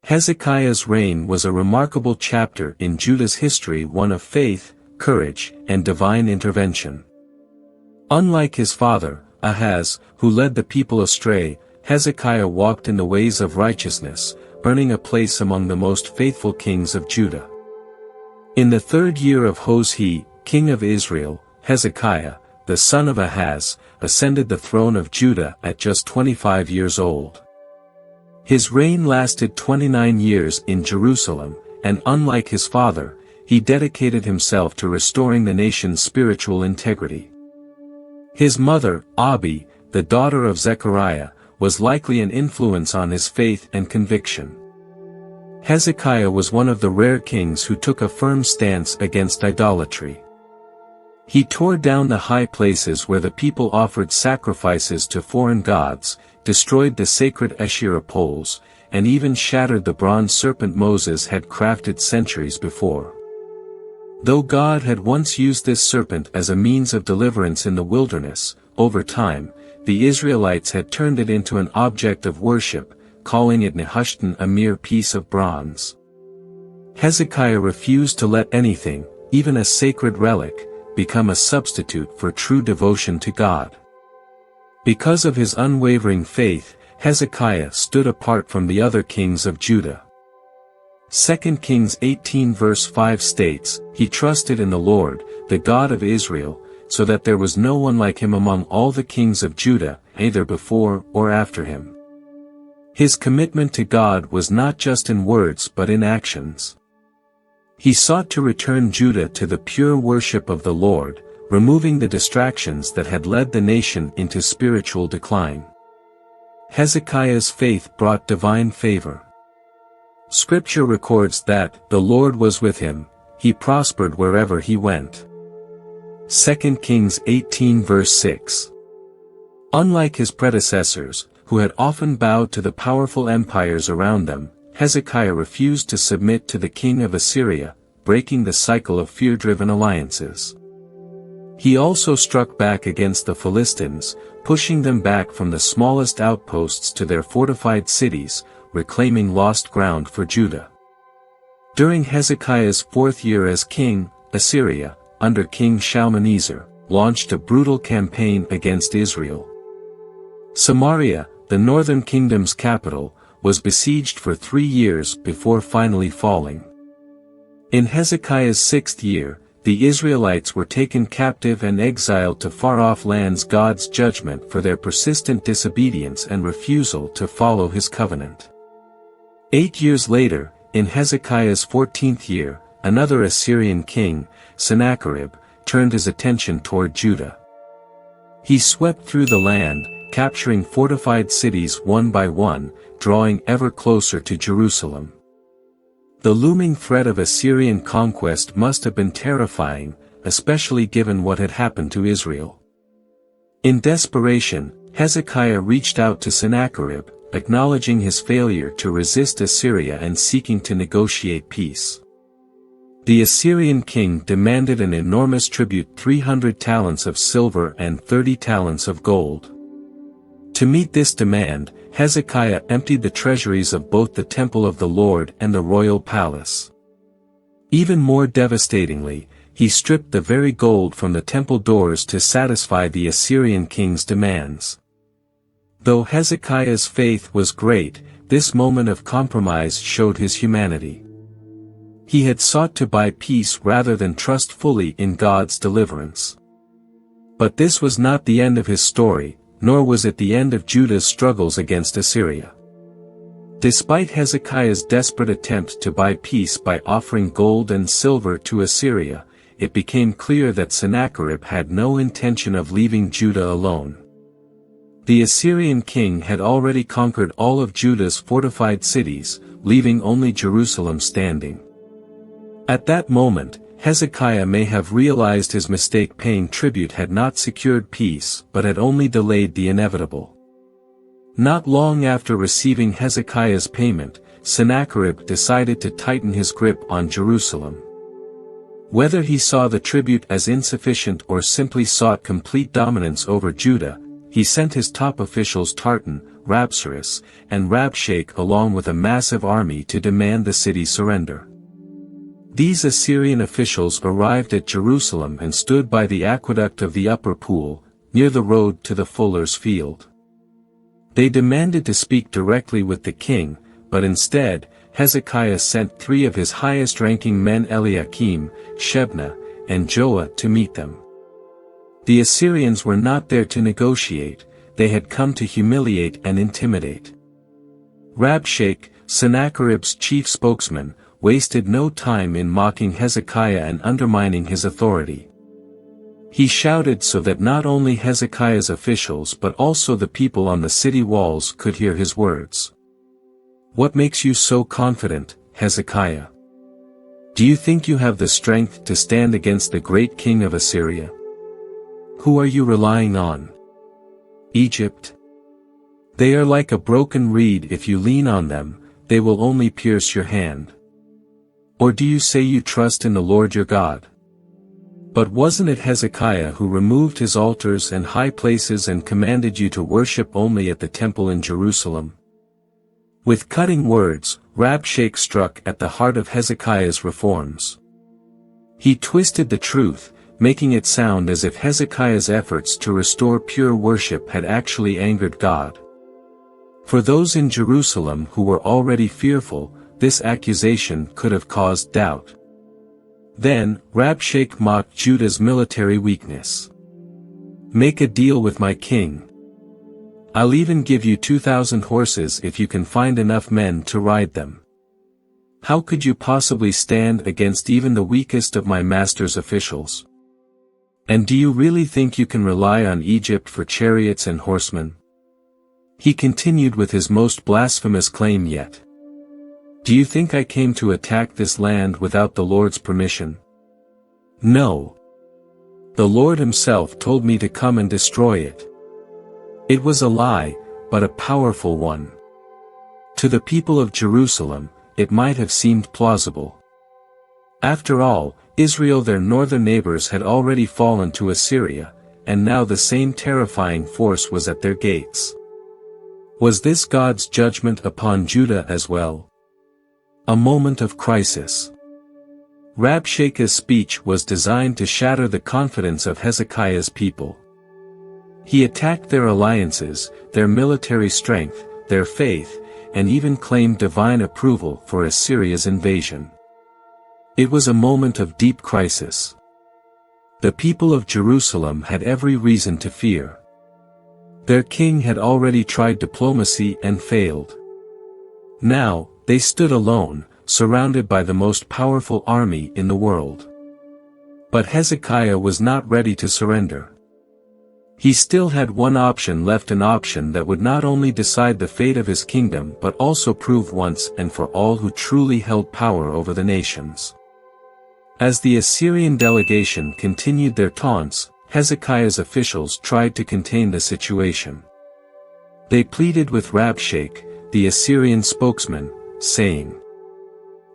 Hezekiah's reign was a remarkable chapter in Judah's history, one of faith, courage, and divine intervention. Unlike his father, Ahaz, who led the people astray, Hezekiah walked in the ways of righteousness, earning a place among the most faithful kings of Judah. In the 3rd year of Hoshea, king of Israel, Hezekiah, the son of Ahaz, ascended the throne of Judah at just 25 years old. His reign lasted 29 years in Jerusalem, and unlike his father, he dedicated himself to restoring the nation's spiritual integrity. His mother, Abi, the daughter of Zechariah, was likely an influence on his faith and conviction. Hezekiah was one of the rare kings who took a firm stance against idolatry. He tore down the high places where the people offered sacrifices to foreign gods, destroyed the sacred Asherah poles, and even shattered the bronze serpent Moses had crafted centuries before. Though God had once used this serpent as a means of deliverance in the wilderness, over time, the Israelites had turned it into an object of worship, calling it Nehushtan, a mere piece of bronze. Hezekiah refused to let anything, even a sacred relic, become a substitute for true devotion to God. Because of his unwavering faith, Hezekiah stood apart from the other kings of Judah. 2 Kings 18 verse 5 states, "He trusted in the Lord, the God of Israel, so that there was no one like him among all the kings of Judah, either before or after him." His commitment to God was not just in words but in actions. He sought to return Judah to the pure worship of the Lord, removing the distractions that had led the nation into spiritual decline. Hezekiah's faith brought divine favor. Scripture records that, "The Lord was with him, he prospered wherever he went." 2 Kings 18 verse 6. Unlike his predecessors, who had often bowed to the powerful empires around them, Hezekiah refused to submit to the king of Assyria, breaking the cycle of fear-driven alliances. He also struck back against the Philistines, pushing them back from the smallest outposts to their fortified cities, reclaiming lost ground for Judah. During Hezekiah's 4th year as king, Assyria, under King Shalmaneser, launched a brutal campaign against Israel. Samaria, the northern kingdom's capital, was besieged for 3 years before finally falling. In Hezekiah's 6th year, the Israelites were taken captive and exiled to far-off lands. God's judgment for their persistent disobedience and refusal to follow his covenant. 8 years later, in Hezekiah's 14th year, another Assyrian king, Sennacherib, turned his attention toward Judah. He swept through the land, capturing fortified cities one by one, drawing ever closer to Jerusalem. The looming threat of Assyrian conquest must have been terrifying, especially given what had happened to Israel. In desperation, Hezekiah reached out to Sennacherib, acknowledging his failure to resist Assyria and seeking to negotiate peace. The Assyrian king demanded an enormous tribute, 300 talents of silver and 30 talents of gold. To meet this demand, Hezekiah emptied the treasuries of both the temple of the Lord and the royal palace. Even more devastatingly, he stripped the very gold from the temple doors to satisfy the Assyrian king's demands. Though Hezekiah's faith was great, this moment of compromise showed his humanity. He had sought to buy peace rather than trust fully in God's deliverance. But this was not the end of his story, nor was it the end of Judah's struggles against Assyria. Despite Hezekiah's desperate attempt to buy peace by offering gold and silver to Assyria, it became clear that Sennacherib had no intention of leaving Judah alone. The Assyrian king had already conquered all of Judah's fortified cities, leaving only Jerusalem standing. At that moment, Hezekiah may have realized his mistake. Paying tribute had not secured peace but had only delayed the inevitable. Not long after receiving Hezekiah's payment, Sennacherib decided to tighten his grip on Jerusalem. Whether he saw the tribute as insufficient or simply sought complete dominance over Judah, he sent his top officials Tartan, Rabsaris, and Rabshakeh along with a massive army to demand the city's surrender. These Assyrian officials arrived at Jerusalem and stood by the aqueduct of the upper pool, near the road to the fuller's field. They demanded to speak directly with the king, but instead, Hezekiah sent 3 of his highest-ranking men Eliakim, Shebna, and Joah to meet them. The Assyrians were not there to negotiate, they had come to humiliate and intimidate. Rabshakeh, Sennacherib's chief spokesman, wasted no time in mocking Hezekiah and undermining his authority. He shouted so that not only Hezekiah's officials but also the people on the city walls could hear his words. "What makes you so confident, Hezekiah? Do you think you have the strength to stand against the great king of Assyria? Who are you relying on? Egypt? They are like a broken reed. If you lean on them, they will only pierce your hand. Or do you say you trust in the Lord your God? But wasn't it Hezekiah who removed his altars and high places and commanded you to worship only at the temple in Jerusalem?" With cutting words, Rabshakeh struck at the heart of Hezekiah's reforms. He twisted the truth, making it sound as if Hezekiah's efforts to restore pure worship had actually angered God. For those in Jerusalem who were already fearful, this accusation could have caused doubt. Then, Rabshakeh mocked Judah's military weakness. "Make a deal with my king. I'll even give you 2,000 horses if you can find enough men to ride them. How could you possibly stand against even the weakest of my master's officials? And do you really think you can rely on Egypt for chariots and horsemen?" He continued with his most blasphemous claim yet. "Do you think I came to attack this land without the Lord's permission? No. The Lord himself told me to come and destroy it." It was a lie, but a powerful one. To the people of Jerusalem, it might have seemed plausible. After all, Israel, their northern neighbors, had already fallen to Assyria, and now the same terrifying force was at their gates. Was this God's judgment upon Judah as well? A moment of crisis. Rabshakeh's speech was designed to shatter the confidence of Hezekiah's people. He attacked their alliances, their military strength, their faith, and even claimed divine approval for Assyria's invasion. It was a moment of deep crisis. The people of Jerusalem had every reason to fear. Their king had already tried diplomacy and failed. Now, they stood alone, surrounded by the most powerful army in the world. But Hezekiah was not ready to surrender. He still had one option left, an option that would not only decide the fate of his kingdom but also prove once and for all who truly held power over the nations. As the Assyrian delegation continued their taunts, Hezekiah's officials tried to contain the situation. They pleaded with Rabshakeh, the Assyrian spokesman, saying,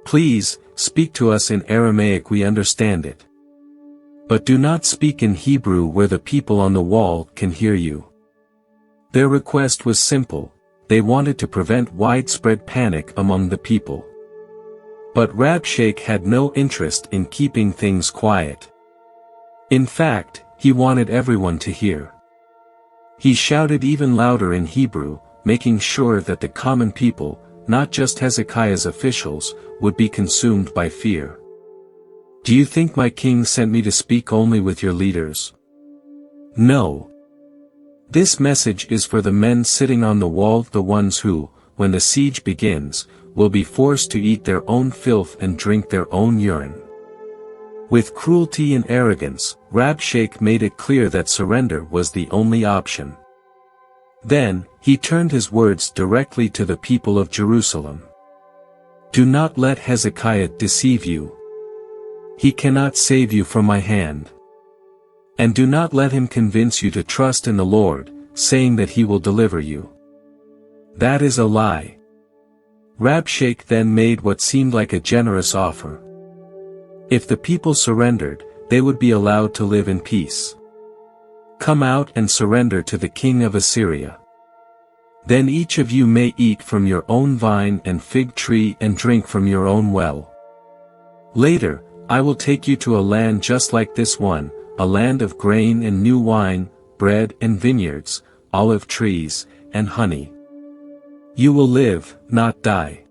"Please, speak to us in Aramaic, we understand it. But do not speak in Hebrew where the people on the wall can hear you." Their request was simple: they wanted to prevent widespread panic among the people. But Rabshakeh had no interest in keeping things quiet. In fact, he wanted everyone to hear. He shouted even louder in Hebrew, making sure that the common people, not just Hezekiah's officials, would be consumed by fear. "Do you think my king sent me to speak only with your leaders? No. This message is for the men sitting on the wall, the ones who, when the siege begins, will be forced to eat their own filth and drink their own urine." With cruelty and arrogance, Rabshakeh made it clear that surrender was the only option. Then, he turned his words directly to the people of Jerusalem. "Do not let Hezekiah deceive you. He cannot save you from my hand. And do not let him convince you to trust in the Lord, saying that he will deliver you. That is a lie." Rabshakeh then made what seemed like a generous offer. If the people surrendered, they would be allowed to live in peace. "Come out and surrender to the king of Assyria. Then each of you may eat from your own vine and fig tree and drink from your own well. Later, I will take you to a land just like this one, a land of grain and new wine, bread and vineyards, olive trees, and honey. You will live, not die.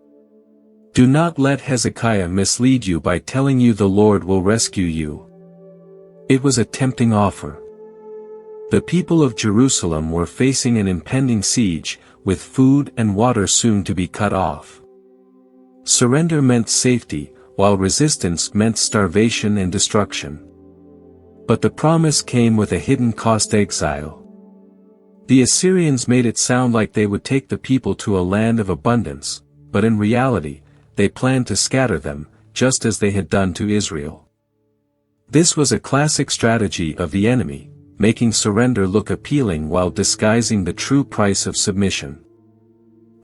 Do not let Hezekiah mislead you by telling you the Lord will rescue you. It was a tempting offer. The people of Jerusalem were facing an impending siege, with food and water soon to be cut off. Surrender meant safety, while resistance meant starvation and destruction. But the promise came with a hidden cost: exile. The Assyrians made it sound like they would take the people to a land of abundance, but in reality, they planned to scatter them, just as they had done to Israel. This was a classic strategy of the enemy, making surrender look appealing while disguising the true price of submission.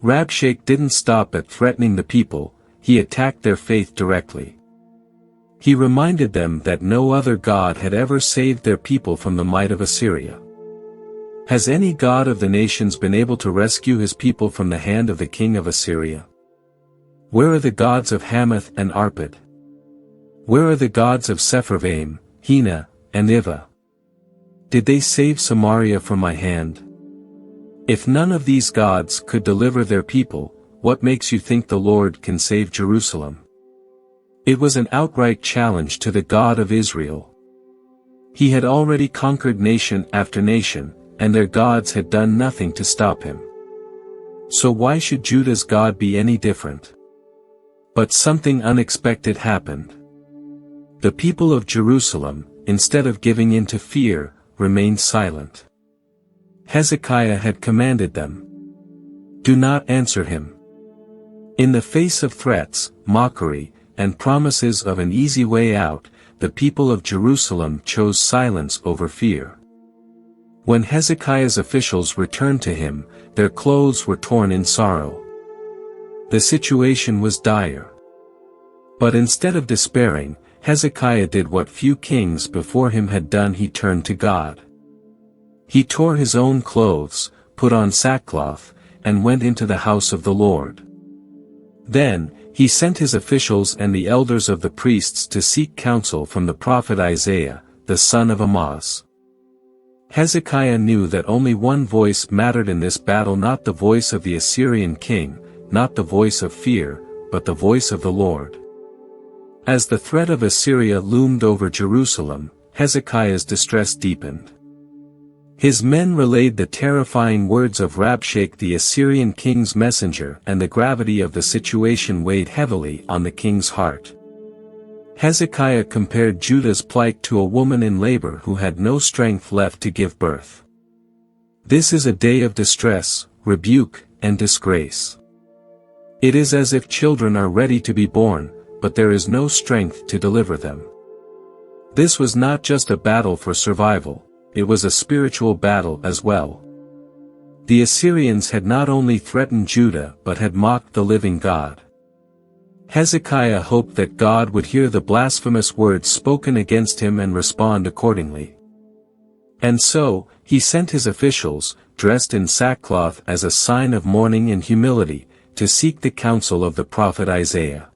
Rabshakeh didn't stop at threatening the people, he attacked their faith directly. He reminded them that no other god had ever saved their people from the might of Assyria. Has any god of the nations been able to rescue his people from the hand of the king of Assyria? Where are the gods of Hamath and Arpad? Where are the gods of Sepharvaim, Hena, and Ivah? Did they save Samaria from my hand? If none of these gods could deliver their people, what makes you think the Lord can save Jerusalem? It was an outright challenge to the God of Israel. He had already conquered nation after nation, and their gods had done nothing to stop him. So why should Judah's God be any different? But something unexpected happened. The people of Jerusalem, instead of giving in to fear, remained silent. Hezekiah had commanded them. Do not answer him. In the face of threats, mockery, and promises of an easy way out, the people of Jerusalem chose silence over fear. When Hezekiah's officials returned to him, their clothes were torn in sorrow. The situation was dire. But instead of despairing, Hezekiah did what few kings before him had done: he turned to God. He tore his own clothes, put on sackcloth, and went into the house of the Lord. Then, he sent his officials and the elders of the priests to seek counsel from the prophet Isaiah, the son of Amoz. Hezekiah knew that only one voice mattered in this battle: not the voice of the Assyrian king, not the voice of fear, but the voice of the Lord. As the threat of Assyria loomed over Jerusalem, Hezekiah's distress deepened. His men relayed the terrifying words of Rabshakeh, the Assyrian king's messenger, and the gravity of the situation weighed heavily on the king's heart. Hezekiah compared Judah's plight to a woman in labor who had no strength left to give birth. This is a day of distress, rebuke, and disgrace. It is as if children are ready to be born, but there is no strength to deliver them. This was not just a battle for survival, it was a spiritual battle as well. The Assyrians had not only threatened Judah but had mocked the living God. Hezekiah hoped that God would hear the blasphemous words spoken against him and respond accordingly. And so, he sent his officials, dressed in sackcloth as a sign of mourning and humility, to seek the counsel of the prophet Isaiah.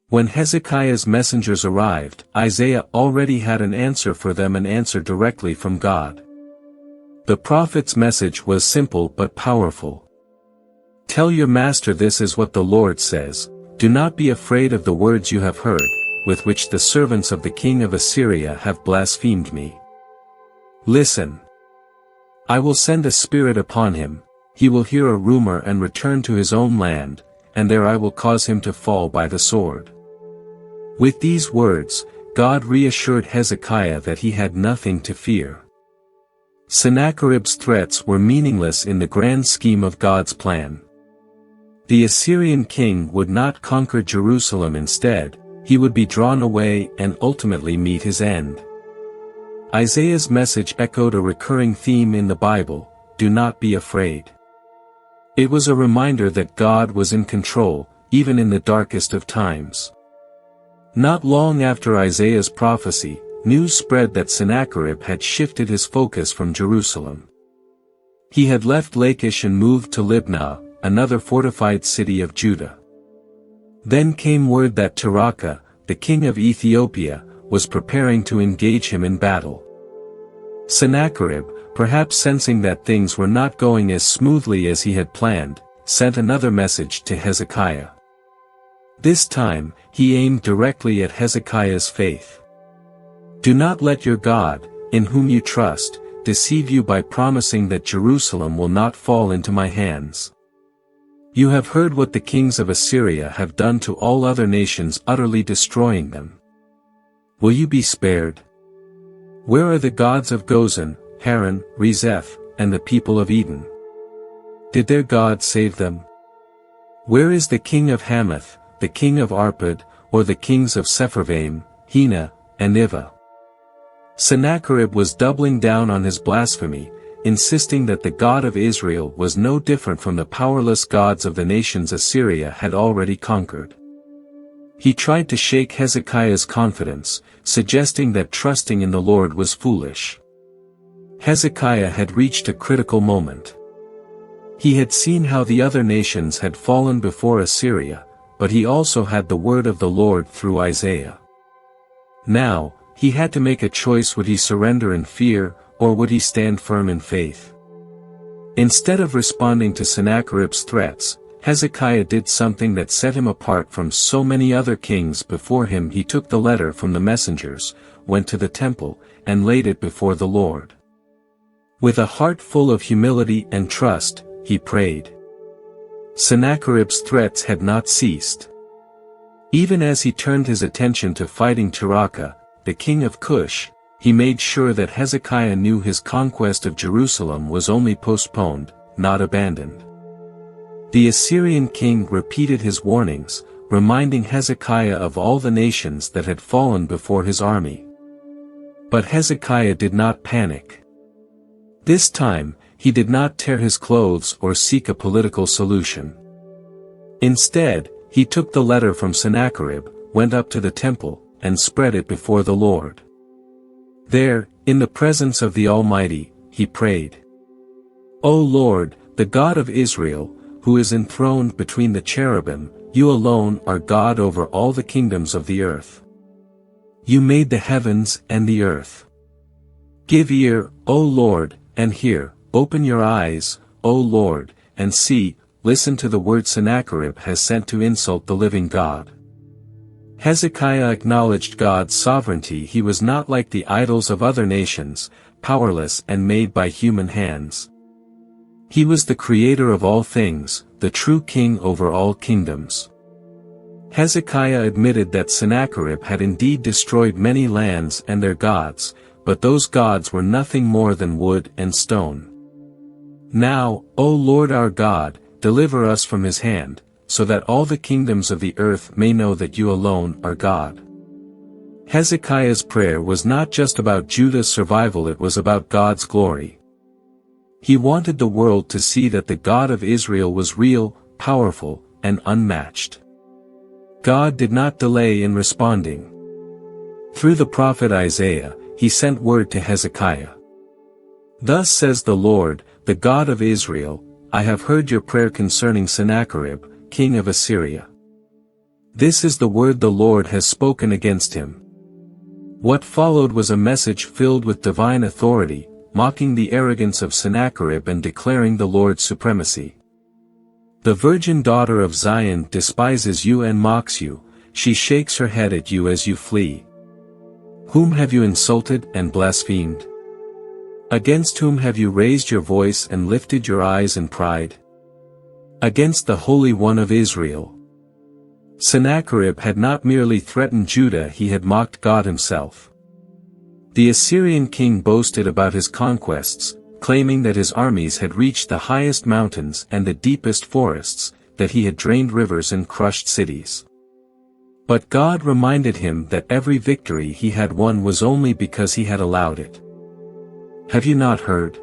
When Hezekiah's messengers arrived, Isaiah already had an answer for them, an answer directly from God. The prophet's message was simple but powerful. Tell your master, this is what the Lord says: do not be afraid of the words you have heard, with which the servants of the king of Assyria have blasphemed me. Listen. I will send a spirit upon him, he will hear a rumor and return to his own land, and there I will cause him to fall by the sword. With these words, God reassured Hezekiah that he had nothing to fear. Sennacherib's threats were meaningless in the grand scheme of God's plan. The Assyrian king would not conquer Jerusalem; instead, he would be drawn away and ultimately meet his end. Isaiah's message echoed a recurring theme in the Bible: do not be afraid. It was a reminder that God was in control, even in the darkest of times. Not long after Isaiah's prophecy, news spread that Sennacherib had shifted his focus from Jerusalem. He had left Lachish and moved to Libnah, another fortified city of Judah. Then came word that Tirhakah, the king of Ethiopia, was preparing to engage him in battle. Sennacherib, perhaps sensing that things were not going as smoothly as he had planned, sent another message to Hezekiah. This time, he aimed directly at Hezekiah's faith. Do not let your God, in whom you trust, deceive you by promising that Jerusalem will not fall into my hands. You have heard what the kings of Assyria have done to all other nations, utterly destroying them. Will you be spared? Where are the gods of Gozan, Haran, Rezeph, and the people of Eden? Did their God save them? Where is the king of Hamath, the king of Arpad, or the kings of Sepharvaim, Hena, and Ivah? Sennacherib was doubling down on his blasphemy, insisting that the God of Israel was no different from the powerless gods of the nations Assyria had already conquered. He tried to shake Hezekiah's confidence, suggesting that trusting in the Lord was foolish. Hezekiah had reached a critical moment. He had seen how the other nations had fallen before Assyria, but he also had the word of the Lord through Isaiah. Now, he had to make a choice: would he surrender in fear, or would he stand firm in faith? Instead of responding to Sennacherib's threats, Hezekiah did something that set him apart from so many other kings before him. He took the letter from the messengers, went to the temple, and laid it before the Lord. With a heart full of humility and trust, he prayed. Sennacherib's threats had not ceased. Even as he turned his attention to fighting Tirhakah, the king of Cush, he made sure that Hezekiah knew his conquest of Jerusalem was only postponed, not abandoned. The Assyrian king repeated his warnings, reminding Hezekiah of all the nations that had fallen before his army. But Hezekiah did not panic. This time, he did not tear his clothes or seek a political solution. Instead, he took the letter from Sennacherib, went up to the temple, and spread it before the Lord. There, in the presence of the Almighty, he prayed. O Lord, the God of Israel, who is enthroned between the cherubim, you alone are God over all the kingdoms of the earth. You made the heavens and the earth. Give ear, O Lord, and hear, open your eyes, O Lord, and see, listen to the word Sennacherib has sent to insult the living God. Hezekiah acknowledged God's sovereignty. He was not like the idols of other nations, powerless and made by human hands. He was the creator of all things, the true king over all kingdoms. Hezekiah admitted that Sennacherib had indeed destroyed many lands and their gods, but those gods were nothing more than wood and stone. Now, O Lord our God, deliver us from his hand, so that all the kingdoms of the earth may know that you alone are God. Hezekiah's prayer was not just about Judah's survival, it was about God's glory. He wanted the world to see that the God of Israel was real, powerful, and unmatched. God did not delay in responding. Through the prophet Isaiah, he sent word to Hezekiah. Thus says the Lord, the God of Israel, I have heard your prayer concerning Sennacherib, king of Assyria. This is the word the Lord has spoken against him. What followed was a message filled with divine authority, mocking the arrogance of Sennacherib and declaring the Lord's supremacy. The virgin daughter of Zion despises you and mocks you, she shakes her head at you as you flee. Whom have you insulted and blasphemed? Against whom have you raised your voice and lifted your eyes in pride? Against the Holy One of Israel. Sennacherib had not merely threatened Judah, he had mocked God himself. The Assyrian king boasted about his conquests, claiming that his armies had reached the highest mountains and the deepest forests, that he had drained rivers and crushed cities. But God reminded him that every victory he had won was only because he had allowed it. Have you not heard?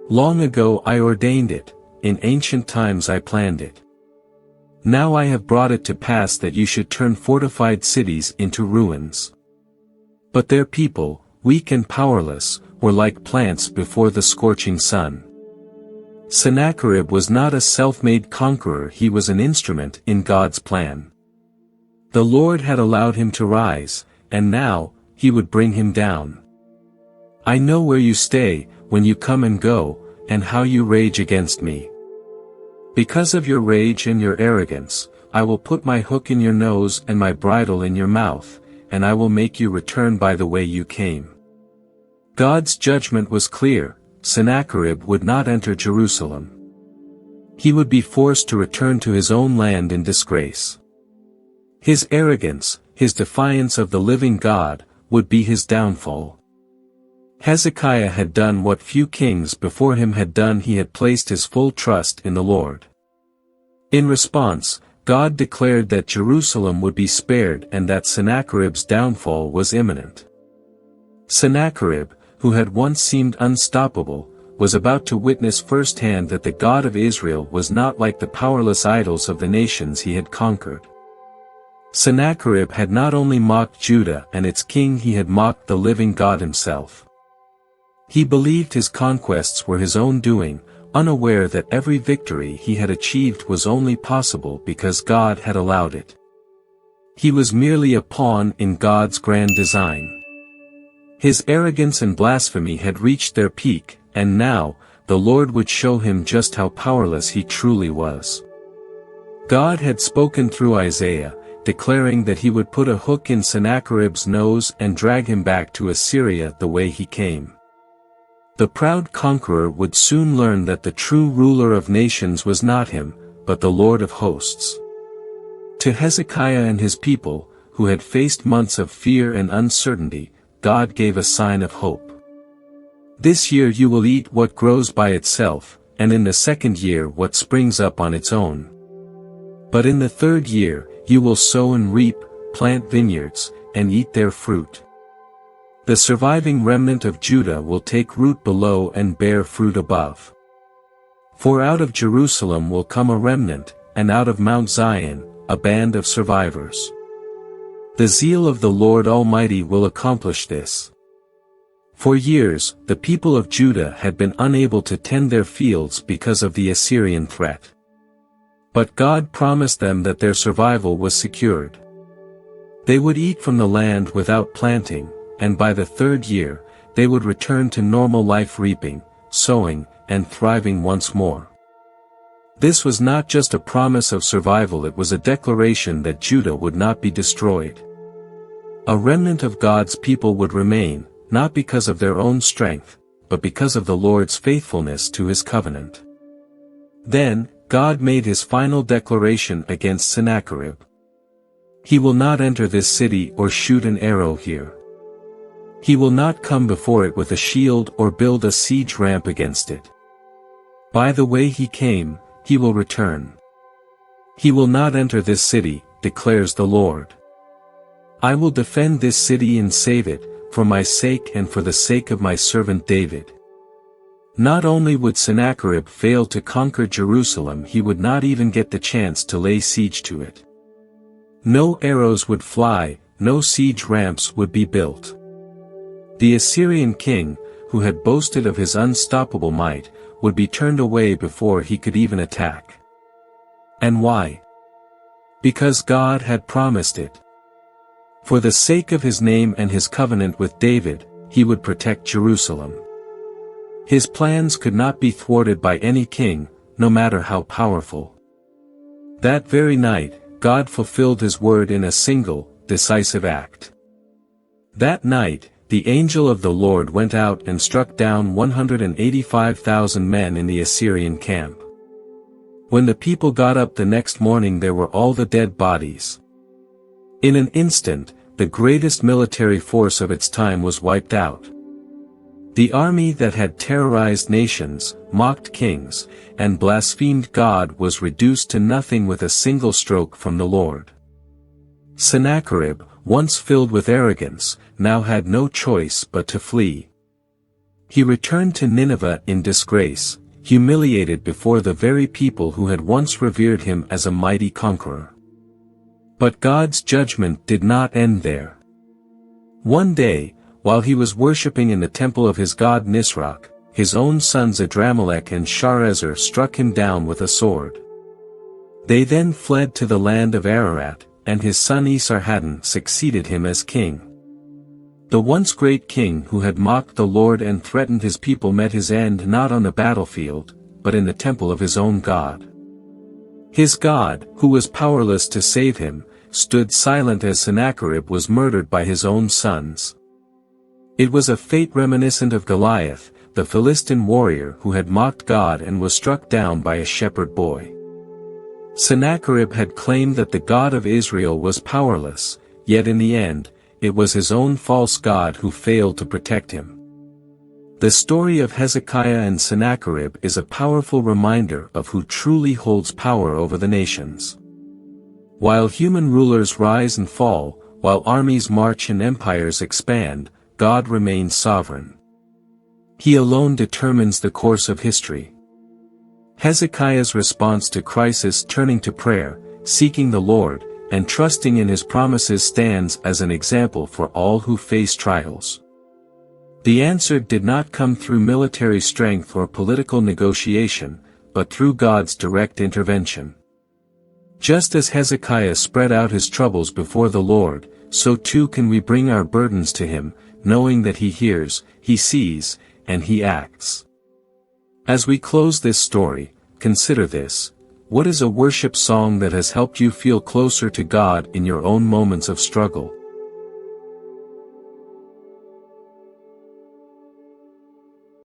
Long ago I ordained it, in ancient times I planned it. Now I have brought it to pass that you should turn fortified cities into ruins. But their people, weak and powerless, were like plants before the scorching sun. Sennacherib was not a self-made conqueror, he was an instrument in God's plan. The Lord had allowed him to rise, and now, he would bring him down. I know where you stay, when you come and go, and how you rage against me. Because of your rage and your arrogance, I will put my hook in your nose and my bridle in your mouth, and I will make you return by the way you came. God's judgment was clear: Sennacherib would not enter Jerusalem. He would be forced to return to his own land in disgrace. His arrogance, his defiance of the living God, would be his downfall. Hezekiah had done what few kings before him had done. He had placed his full trust in the Lord. In response, God declared that Jerusalem would be spared and that Sennacherib's downfall was imminent. Sennacherib, who had once seemed unstoppable, was about to witness firsthand that the God of Israel was not like the powerless idols of the nations he had conquered. Sennacherib had not only mocked Judah and its king, he had mocked the living God himself. He believed his conquests were his own doing, unaware that every victory he had achieved was only possible because God had allowed it. He was merely a pawn in God's grand design. His arrogance and blasphemy had reached their peak, and now, the Lord would show him just how powerless he truly was. God had spoken through Isaiah, declaring that he would put a hook in Sennacherib's nose and drag him back to Assyria the way he came. The proud conqueror would soon learn that the true ruler of nations was not him, but the Lord of hosts. To Hezekiah and his people, who had faced months of fear and uncertainty, God gave a sign of hope. This year you will eat what grows by itself, and in the second year what springs up on its own. But in the third year, you will sow and reap, plant vineyards, and eat their fruit. The surviving remnant of Judah will take root below and bear fruit above. For out of Jerusalem will come a remnant, and out of Mount Zion, a band of survivors. The zeal of the Lord Almighty will accomplish this. For years, the people of Judah had been unable to tend their fields because of the Assyrian threat. But God promised them that their survival was secured. They would eat from the land without planting, and by the third year, they would return to normal life, reaping, sowing, and thriving once more. This was not just a promise of survival, it was a declaration that Judah would not be destroyed. A remnant of God's people would remain, not because of their own strength, but because of the Lord's faithfulness to his covenant. Then, God made his final declaration against Sennacherib. He will not enter this city or shoot an arrow here. He will not come before it with a shield or build a siege ramp against it. By the way he came, he will return. He will not enter this city, declares the Lord. I will defend this city and save it, for my sake and for the sake of my servant David. Not only would Sennacherib fail to conquer Jerusalem, he would not even get the chance to lay siege to it. No arrows would fly, no siege ramps would be built. The Assyrian king, who had boasted of his unstoppable might, would be turned away before he could even attack. And why? Because God had promised it. For the sake of his name and his covenant with David, he would protect Jerusalem. His plans could not be thwarted by any king, no matter how powerful. That very night, God fulfilled his word in a single, decisive act. That night, the angel of the Lord went out and struck down 185,000 men in the Assyrian camp. When the people got up the next morning, there were all the dead bodies. In an instant, the greatest military force of its time was wiped out. The army that had terrorized nations, mocked kings, and blasphemed God was reduced to nothing with a single stroke from the Lord. Sennacherib, once filled with arrogance, now had no choice but to flee. He returned to Nineveh in disgrace, humiliated before the very people who had once revered him as a mighty conqueror. But God's judgment did not end there. One day, while he was worshipping in the temple of his god Nisroch, his own sons Adramelech and Sharezer struck him down with a sword. They then fled to the land of Ararat, and his son Esarhaddon succeeded him as king. The once great king who had mocked the Lord and threatened his people met his end not on the battlefield, but in the temple of his own God. His God, who was powerless to save him, stood silent as Sennacherib was murdered by his own sons. It was a fate reminiscent of Goliath, the Philistine warrior who had mocked God and was struck down by a shepherd boy. Sennacherib had claimed that the God of Israel was powerless, yet in the end, it was his own false God who failed to protect him. The story of Hezekiah and Sennacherib is a powerful reminder of who truly holds power over the nations. While human rulers rise and fall, while armies march and empires expand, God remains sovereign. He alone determines the course of history. Hezekiah's response to crisis, turning to prayer, seeking the Lord, and trusting in his promises stands as an example for all who face trials. The answer did not come through military strength or political negotiation, but through God's direct intervention. Just as Hezekiah spread out his troubles before the Lord, so too can we bring our burdens to him, knowing that he hears, he sees, and he acts. As we close this story, consider this: what is a worship song that has helped you feel closer to God in your own moments of struggle?